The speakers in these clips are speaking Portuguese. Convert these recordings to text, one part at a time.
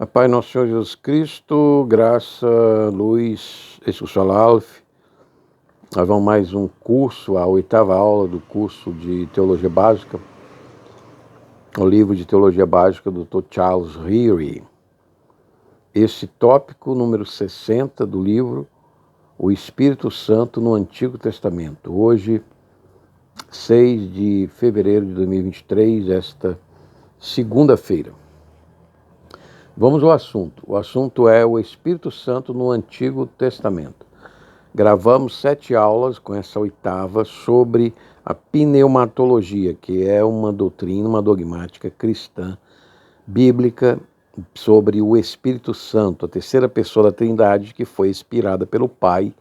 A Pai Nosso Senhor Jesus Cristo, graça, luz, Alf. Nós vamos mais um curso, a 8ª aula do curso de Teologia Básica, o livro de Teologia Básica do Dr. Charles Ryrie. Esse tópico número 60 do livro, o Espírito Santo no Antigo Testamento. Hoje, 6 de fevereiro de 2023, esta segunda-feira. Vamos ao assunto. O assunto é o Espírito Santo no Antigo Testamento. Gravamos 7 aulas com essa 8ª sobre a pneumatologia, que é uma doutrina, uma dogmática cristã, bíblica, sobre o Espírito Santo, a terceira pessoa da Trindade, que foi inspirada pelo Pai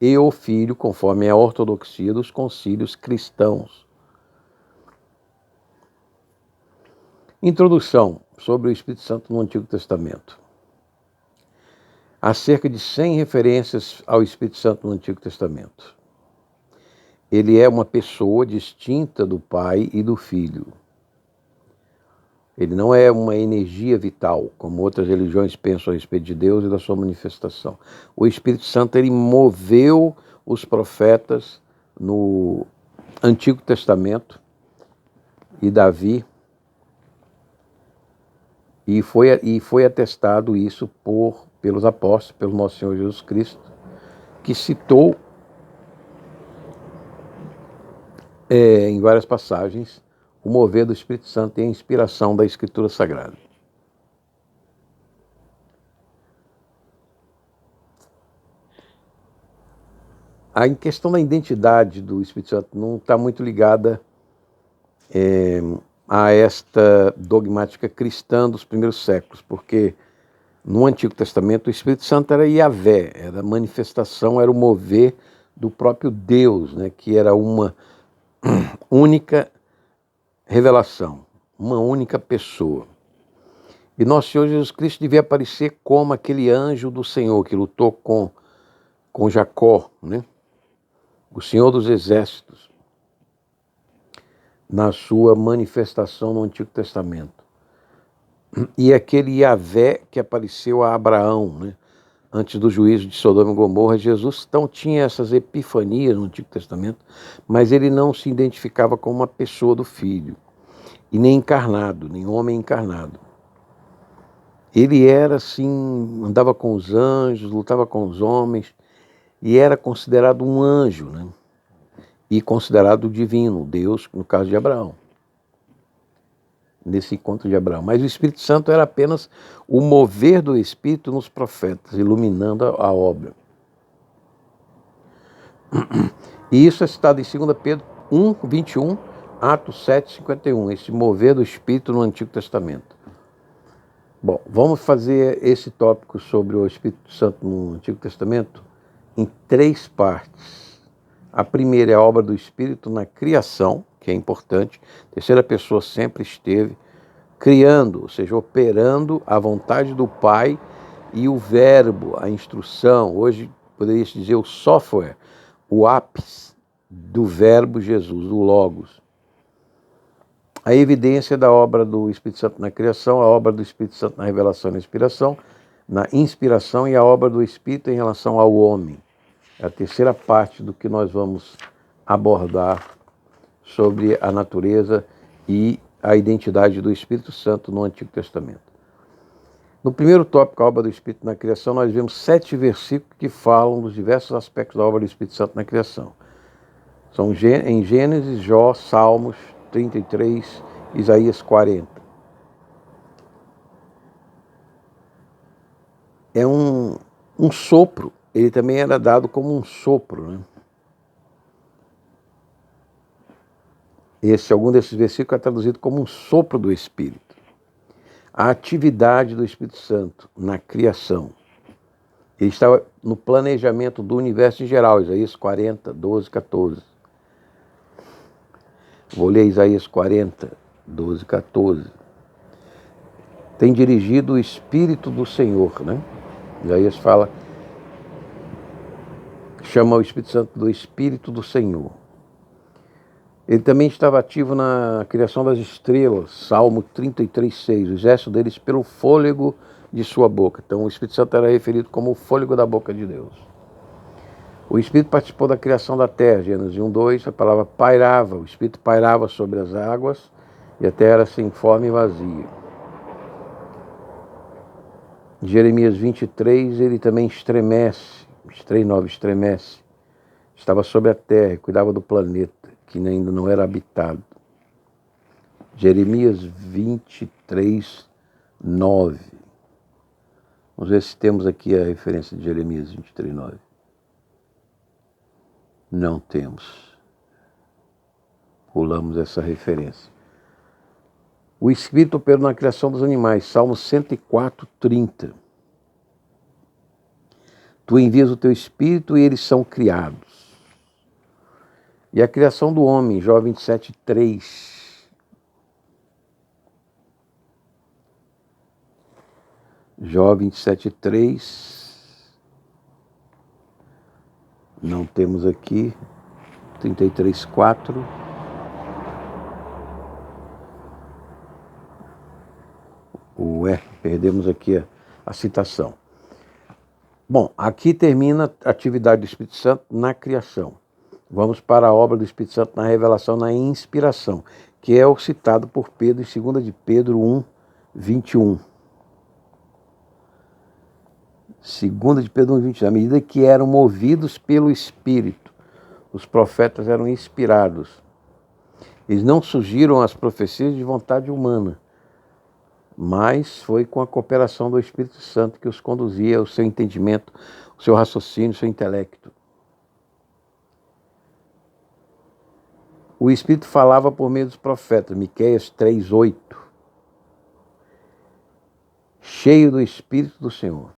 e o Filho, conforme a ortodoxia dos concílios cristãos. Introdução sobre o Espírito Santo no Antigo Testamento. Há cerca de 100 referências ao Espírito Santo no Antigo Testamento. Ele é uma pessoa distinta do Pai e do Filho. Ele não é uma energia vital, como outras religiões pensam a respeito de Deus e da sua manifestação. O Espírito Santo, ele moveu os profetas no Antigo Testamento e Davi, e foi atestado isso pelos apóstolos, pelo nosso Senhor Jesus Cristo, que citou em várias passagens o mover do Espírito Santo e a inspiração da Escritura Sagrada. A questão da identidade do Espírito Santo não está muito ligada a esta dogmática cristã dos primeiros séculos, porque no Antigo Testamento o Espírito Santo era Yahvé, era a manifestação, era o mover do próprio Deus, né, que era uma única revelação, uma única pessoa. E nosso Senhor Jesus Cristo devia aparecer como aquele anjo do Senhor que lutou com Jacó, né, o Senhor dos Exércitos, na sua manifestação no Antigo Testamento. E aquele Yahvé que apareceu a Abraão, né, antes do juízo de Sodoma e Gomorra. Jesus então tinha essas epifanias no Antigo Testamento, mas ele não se identificava como uma pessoa do Filho, e nem encarnado, nem homem encarnado. Ele era assim, andava com os anjos, lutava com os homens, e era considerado um anjo, né? E considerado divino, Deus, no caso de Abraão, nesse encontro de Abraão. Mas o Espírito Santo era apenas o mover do Espírito nos profetas, iluminando a obra. E isso é citado em 2 Pedro 1, 21, Atos 7, 51, esse mover do Espírito no Antigo Testamento. Bom, vamos fazer esse tópico sobre o Espírito Santo no Antigo Testamento em 3 partes. A primeira é a obra do Espírito na criação, que é importante. A terceira pessoa sempre esteve criando, ou seja, operando a vontade do Pai e o verbo, a instrução. Hoje poderia-se dizer o software, o ápice do verbo Jesus, do Logos. A evidência da obra do Espírito Santo na criação, a obra do Espírito Santo na revelação e na inspiração e a obra do Espírito em relação ao homem. É a terceira parte do que nós vamos abordar sobre a natureza e a identidade do Espírito Santo no Antigo Testamento. No primeiro tópico, a obra do Espírito na criação, nós vemos 7 versículos que falam dos diversos aspectos da obra do Espírito Santo na criação. São em Gênesis, Jó, Salmos 33, Isaías 40. É um sopro. Ele também era dado como um sopro, né? Algum desses versículos é traduzido como um sopro do Espírito. A atividade do Espírito Santo na criação. Ele estava no planejamento do universo em geral, Isaías 40, 12, 14. Vou ler Isaías 40, 12, 14. Tem dirigido o Espírito do Senhor, né? Isaías chama o Espírito Santo do Espírito do Senhor. Ele também estava ativo na criação das estrelas, Salmo 33, 6. O gesto deles pelo fôlego de sua boca. Então o Espírito Santo era referido como o fôlego da boca de Deus. O Espírito participou da criação da terra, Gênesis 1:2, a palavra pairava, o Espírito pairava sobre as águas e a terra era sem forma e vazia. Jeremias 23, ele também estremece, 3:9, estremece. Estava sobre a terra e cuidava do planeta, que ainda não era habitado. Jeremias 23:9. Vamos ver se temos aqui a referência de Jeremias 23:9. Não temos. Pulamos essa referência. O Espírito operou na criação dos animais. Salmo 104:30. Tu envias o teu Espírito e eles são criados. E a criação do homem, Jó 27:3. Jó 27:3. Não temos aqui. 33:4. Perdemos aqui a citação. Bom, aqui termina a atividade do Espírito Santo na criação. Vamos para a obra do Espírito Santo na revelação, na inspiração, que é o citado por Pedro em 2 de Pedro 1:21. 2 de Pedro 1:21. À medida que eram movidos pelo Espírito, os profetas eram inspirados. Eles não surgiram as profecias de vontade humana, mas foi com a cooperação do Espírito Santo que os conduzia ao seu entendimento, o seu raciocínio, o seu intelecto. O Espírito falava por meio dos profetas, Miqueias 3:8. Cheio do Espírito do Senhor.